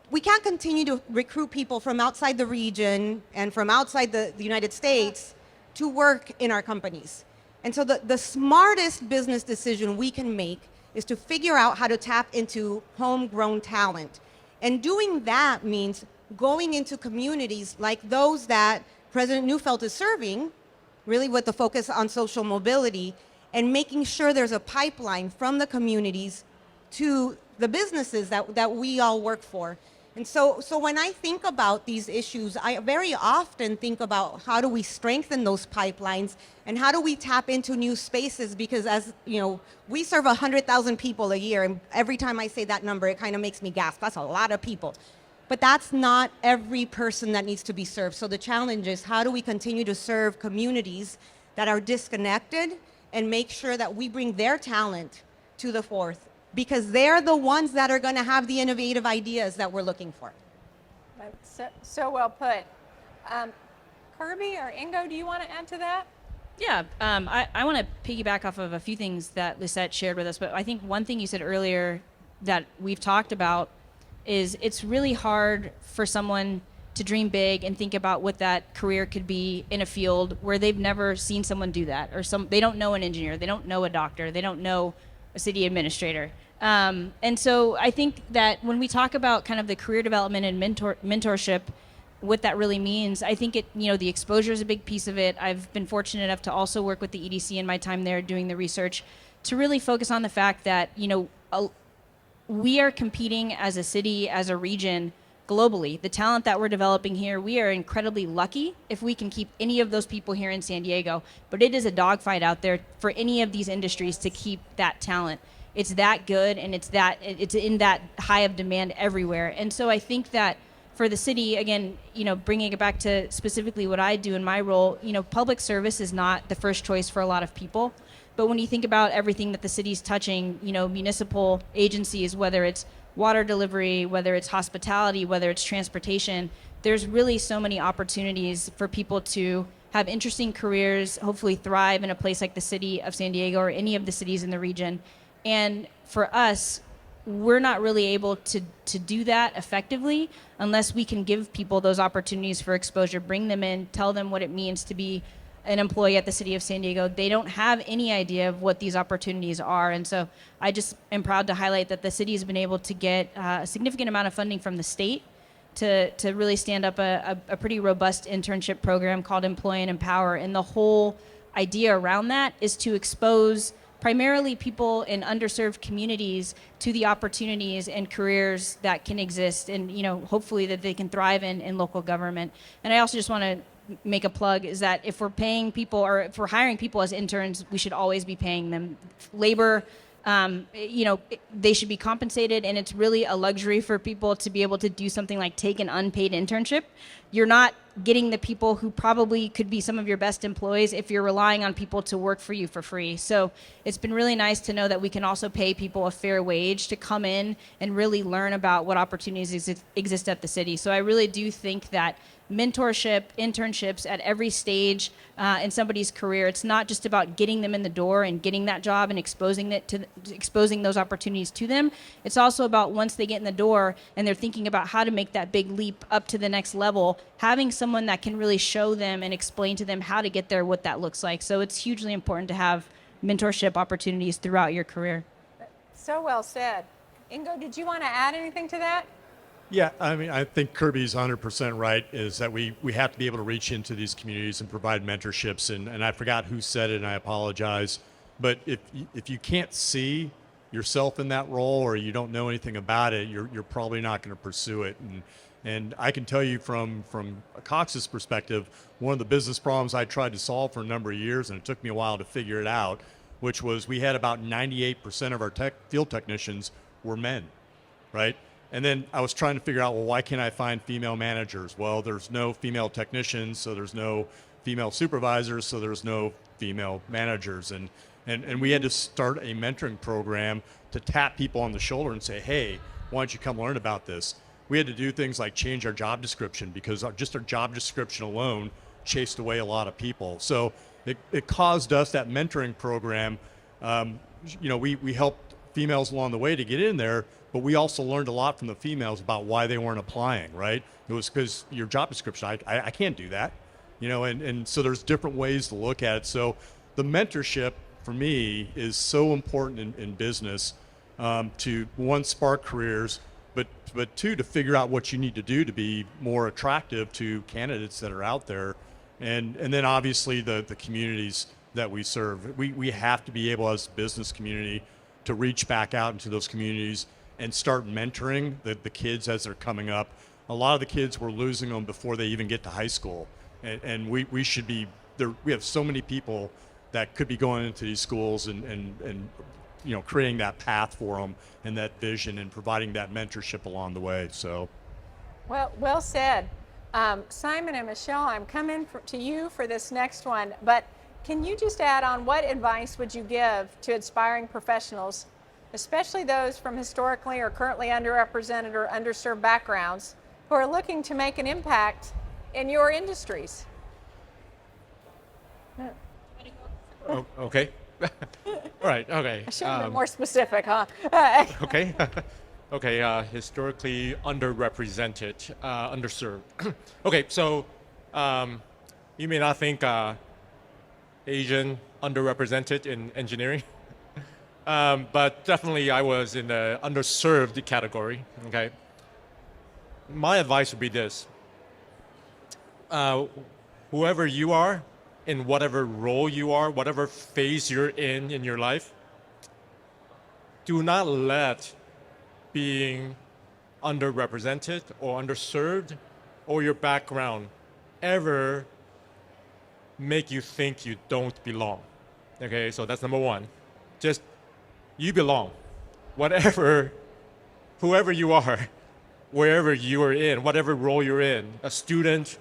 we can't continue to recruit people from outside the region and from outside the United States to work in our companies. And so the smartest business decision we can make is to figure out how to tap into homegrown talent. And doing that means going into communities like those that President Neufeldt is serving, really with the focus on social mobility, and making sure there's a pipeline from the communities to the businesses that we all work for. And so when I think about these issues, I very often think about how do we strengthen those pipelines and how do we tap into new spaces, because as you know, we serve 100,000 people a year, and every time I say that number, it kind of makes me gasp. That's a lot of people. But that's not every person that needs to be served. So the challenge is how do we continue to serve communities that are disconnected and make sure that we bring their talent to the fore, because they're the ones that are going to have the innovative ideas that we're looking for. So well put. Kirby or Ingo, do you want to add to that? Yeah, I want to piggyback off of a few things that Lisette shared with us, but I think one thing you said earlier that we've talked about is it's really hard for someone to dream big and think about what that career could be in a field where they've never seen someone do that, or they don't know an engineer, they don't know a doctor, they don't know a city administrator. And so I think that when we talk about kind of the career development and mentorship, what that really means, I think the exposure is a big piece of it. I've been fortunate enough to also work with the EDC in my time there doing the research to really focus on the fact that, we are competing as a city, as a region, globally. The talent that we're developing here, we are incredibly lucky if we can keep any of those people here in San Diego, but it is a dogfight out there for any of these industries to keep that talent. it's that good, and it's in that high of demand everywhere. And so I think that for the city, again, bringing it back to specifically what I do in my role, public service is not the first choice for a lot of people. But when you think about everything that the city's touching, municipal agencies, whether it's water delivery, whether it's hospitality, whether it's transportation, there's really so many opportunities for people to have interesting careers, hopefully thrive in a place like the city of San Diego or any of the cities in the region. And for us, we're not really able to do that effectively unless we can give people those opportunities for exposure, bring them in, tell them what it means to be an employee at the city of San Diego. They don't have any idea of what these opportunities are. And so I just am proud to highlight that the city has been able to get a significant amount of funding from the state to really stand up a pretty robust internship program called Employ and Empower. And the whole idea around that is to expose primarily people in underserved communities to the opportunities and careers that can exist, and hopefully that they can thrive in local government. And I also just want to make a plug is that if we're paying people or if we're hiring people as interns, we should always be paying them. Labor, they should be compensated, and it's really a luxury for people to be able to do something like take an unpaid internship. You're not getting the people who probably could be some of your best employees if you're relying on people to work for you for free. So it's been really nice to know that we can also pay people a fair wage to come in and really learn about what opportunities exist at the city. So I really do think that mentorship, internships at every stage in somebody's career, it's not just about getting them in the door and getting that job and exposing those opportunities to them. It's also about once they get in the door and they're thinking about how to make that big leap up to the next level, having someone that can really show them and explain to them how to get there, what that looks like. So it's hugely important to have mentorship opportunities throughout your career. So well said. Ingo, did you want to add anything to that? Yeah, I mean, I think Kirby's 100% right, is that we have to be able to reach into these communities and provide mentorships. And I forgot who said it, and I apologize. But if you can't see yourself in that role, or you don't know anything about it, you're probably not going to pursue it. And I can tell you from Cox's perspective, one of the business problems I tried to solve for a number of years, and it took me a while to figure it out, which was we had about 98% of our field technicians were men, right? And then I was trying to figure out, well, why can't I find female managers? Well, there's no female technicians, so there's no female supervisors, so there's no female managers. And we had to start a mentoring program to tap people on the shoulder and say, hey, why don't you come learn about this? We had to do things like change our job description, because just our job description alone chased away a lot of people. So it caused us, that mentoring program, we helped females along the way to get in there, but we also learned a lot from the females about why they weren't applying, right? It was because your job description, I can't do that, and so there's different ways to look at it. So the mentorship for me is so important in business, to one, spark careers, but two, to figure out what you need to do to be more attractive to candidates that are out there. And then obviously the communities that we serve. We have to be able as a business community to reach back out into those communities and start mentoring the kids as they're coming up. A lot of the kids, we're losing them before they even get to high school. And we should be there. We have so many people that could be going into these schools and creating that path for them and that vision and providing that mentorship along the way. So, well said. Simon and Michelle, I'm coming to you for this next one, but can you just add on, what advice would you give to aspiring professionals, especially those from historically or currently underrepresented or underserved backgrounds, who are looking to make an impact in your industries? Oh, okay. All right. Okay. I should have been more specific, huh? Okay. Okay. Historically underrepresented, underserved. Okay. So you may not think Asian underrepresented in engineering, but definitely I was in the underserved category. Okay. My advice would be this: whoever you are, in whatever role you are, whatever phase you're in your life, do not let being underrepresented or underserved or your background ever make you think you don't belong. Okay, so that's number one. Just, you belong. whoever you are, wherever you are in, whatever role you're in, a student,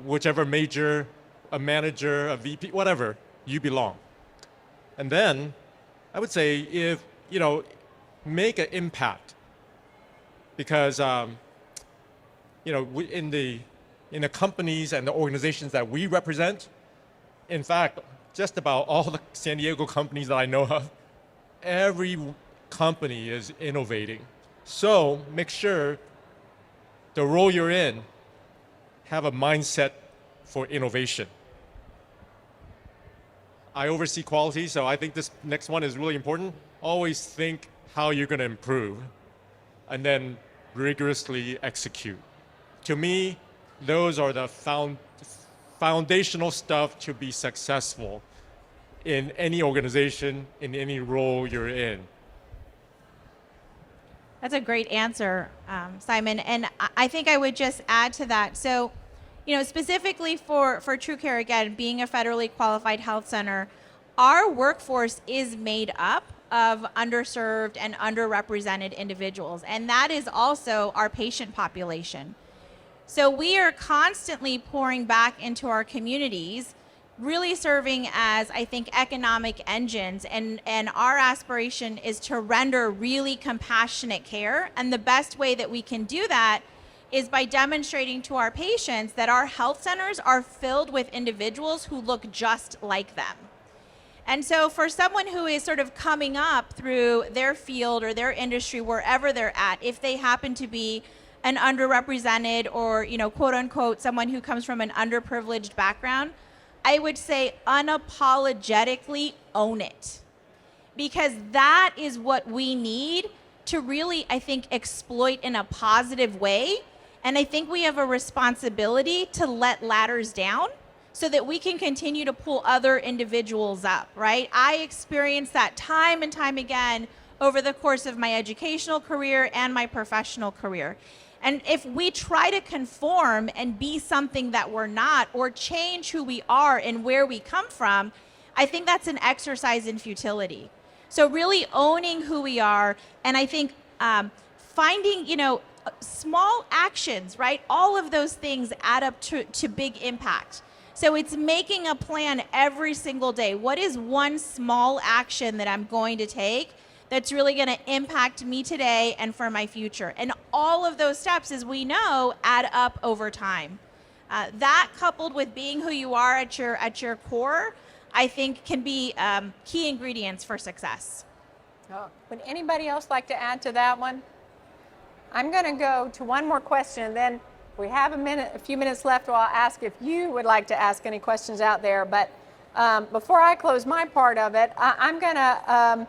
whichever major, a manager, a VP, whatever, you belong. And then I would say if, make an impact, because, in the companies and the organizations that we represent, in fact, just about all the San Diego companies that I know of, every company is innovating. So make sure the role you're in have a mindset for innovation. I oversee quality, so I think this next one is really important. Always think how you're going to improve, and then rigorously execute. To me, those are the foundational stuff to be successful in any organization, in any role you're in. That's a great answer, Simon. And I think I would just add to that. So, specifically for TrueCare, again, being a federally qualified health center, our workforce is made up of underserved and underrepresented individuals. And that is also our patient population. So we are constantly pouring back into our communities, really serving as, I think, economic engines. And our aspiration is to render really compassionate care. And the best way that we can do that is by demonstrating to our patients that our health centers are filled with individuals who look just like them. And so for someone who is sort of coming up through their field or their industry, wherever they're at, if they happen to be an underrepresented or, quote unquote, someone who comes from an underprivileged background, I would say unapologetically own it. Because that is what we need to really, I think, exploit in a positive way. And I think we have a responsibility to let ladders down so that we can continue to pull other individuals up, right? I experienced that time and time again over the course of my educational career and my professional career. And if we try to conform and be something that we're not, or change who we are and where we come from, I think that's an exercise in futility. So really owning who we are, and I think finding, small actions, right? All of those things add up to big impact. So it's making a plan every single day. What is one small action that I'm going to take that's really going to impact me today and for my future? And all of those steps, as we know, add up over time. That coupled with being who you are at your core, I think can be key ingredients for success. Oh, would anybody else like to add to that one? I'm going to go to one more question, then we have a few minutes left. I'll ask if you would like to ask any questions out there. But before I close my part of it, I'm going to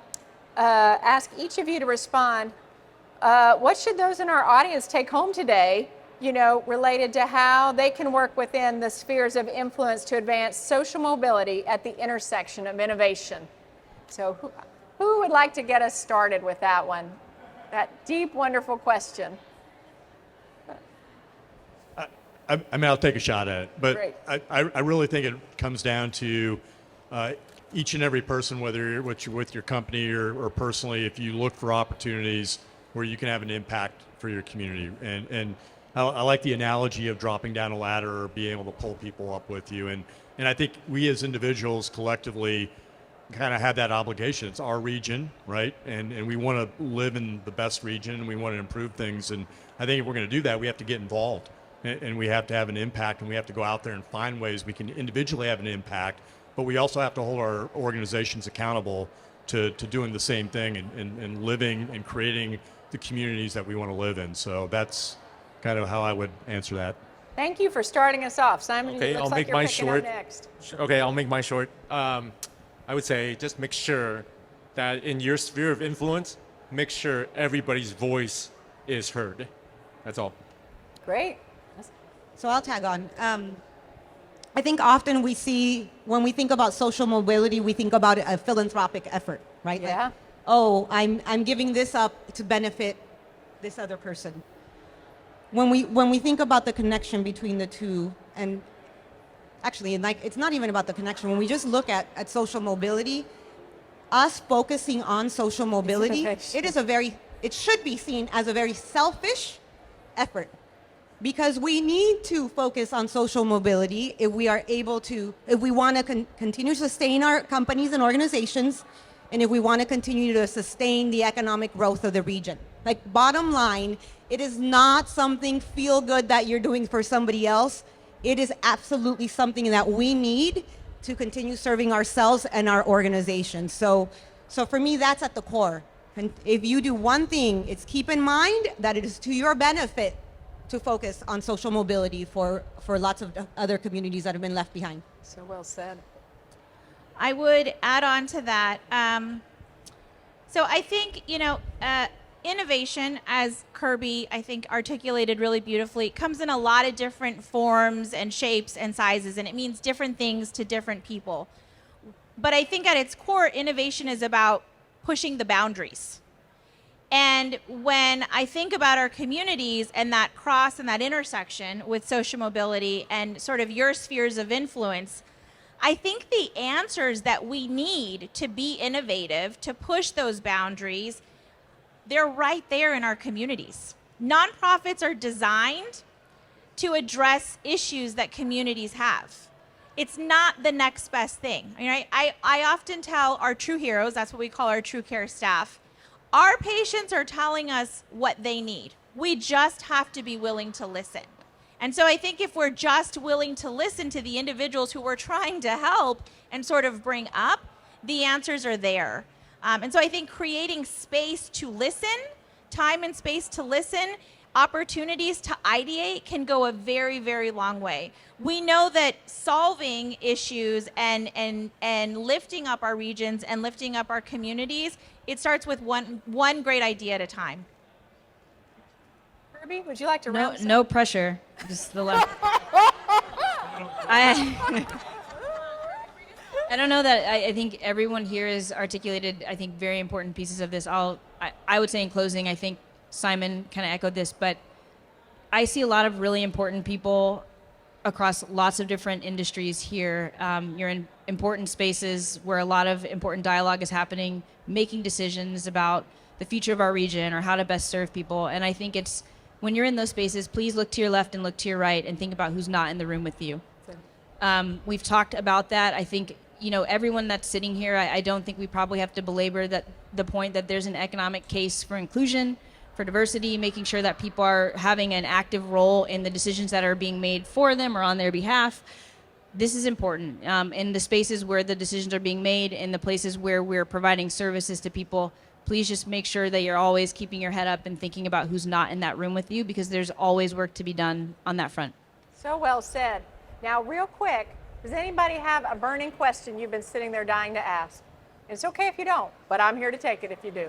ask each of you to respond. What should those in our audience take home today, related to how they can work within the spheres of influence to advance social mobility at the intersection of innovation? So who would like to get us started with that one? That deep, wonderful question. I'll take a shot at it, but Great. I really think it comes down to each and every person, whether you're with your company or personally, if you look for opportunities where you can have an impact for your community. And I like the analogy of dropping down a ladder or being able to pull people up with you. And I think we as individuals collectively kind of have that obligation. It's our region, right? And we want to live in the best region, and we want to improve things. And I think if we're going to do that, we have to get involved. And we have to have an impact, and we have to go out there and find ways we can individually have an impact, but we also have to hold our organizations accountable to doing the same thing and living and creating the communities that we want to live in. So that's kind of how I would answer that. Thank you for starting us off. Simon, Okay, it looks I'll like make you're mine picking short. up next. Okay, I'll make mine short. I would say just make sure that in your sphere of influence, make sure everybody's voice is heard. That's all. Great. So I'll tag on. I think often when we think about social mobility, we think about a philanthropic effort, right? Yeah. Like, oh, I'm giving this up to benefit this other person. When we think about the connection between the two, and actually, it's not even about the connection. When we just look at social mobility, us focusing on social mobility, innovation. it should be seen as a very selfish effort, because we need to focus on social mobility if we want to continue to sustain our companies and organizations, and if we want to continue to sustain the economic growth of the region. Like, bottom line, it is not something feel good that you're doing for somebody else. It is absolutely something that we need to continue serving ourselves and our organization. So for me, that's at the core. And if you do one thing, it's keep in mind that it is to your benefit to focus on social mobility for lots of other communities that have been left behind. So well said. I would add on to that. So I think, innovation, as Kirby, I think, articulated really beautifully, comes in a lot of different forms and shapes and sizes, and it means different things to different people. But I think at its core, innovation is about pushing the boundaries. And when I think about our communities and that cross and that intersection with social mobility and sort of your spheres of influence, I think the answers that we need to be innovative, to push those boundaries, they're right there in our communities. Nonprofits are designed to address issues that communities have. It's not the next best thing. I often tell our true heroes, that's what we call our TrueCare staff, our patients are telling us what they need. We just have to be willing to listen. And so I think if we're just willing to listen to the individuals who we're trying to help and sort of bring up, the answers are there. And so I think creating space to listen, time and space to listen, opportunities to ideate can go a very, very long way. We know that solving issues and lifting up our regions and lifting up our communities, it starts with one great idea at a time. Kirby, would you like to round No pressure. Just the left. I don't know that I think everyone here has articulated, I think, very important pieces of this. I would say in closing, I think Simon kind of echoed this, but I see a lot of really important people across lots of different industries here. You're in important spaces where a lot of important dialogue is happening, making decisions about the future of our region or how to best serve people. And I think it's, when you're in those spaces, please look to your left and look to your right and think about who's not in the room with you. We've talked about that. I think, everyone that's sitting here, I don't think we probably have to belabor the point that there's an economic case for inclusion, for diversity, making sure that people are having an active role in the decisions that are being made for them or on their behalf. This is important. In the spaces where the decisions are being made, in the places where we're providing services to people, please just make sure that you're always keeping your head up and thinking about who's not in that room with you, because there's always work to be done on that front. So well said. Now, real quick, does anybody have a burning question you've been sitting there dying to ask? It's okay if you don't, but I'm here to take it if you do.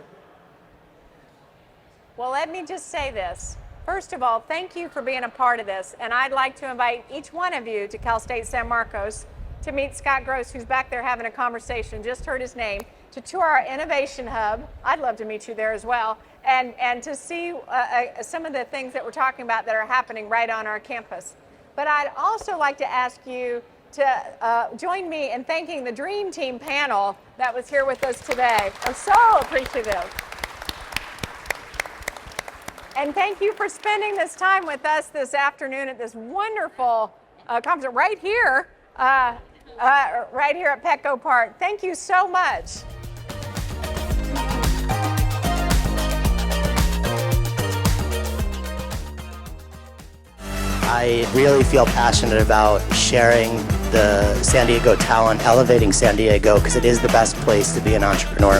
Well, let me just say this. First of all, thank you for being a part of this, and I'd like to invite each one of you to Cal State San Marcos to meet Scott Gross, who's back there having a conversation, just heard his name, to tour our Innovation Hub. I'd love to meet you there as well, and to see some of the things that we're talking about that are happening right on our campus. But I'd also like to ask you to join me in thanking the Dream Team panel that was here with us today. I'm so appreciative. And thank you for spending this time with us this afternoon at this wonderful conference right here at Petco Park. Thank you so much. I really feel passionate about sharing the San Diego talent, elevating San Diego, because it is the best place to be an entrepreneur.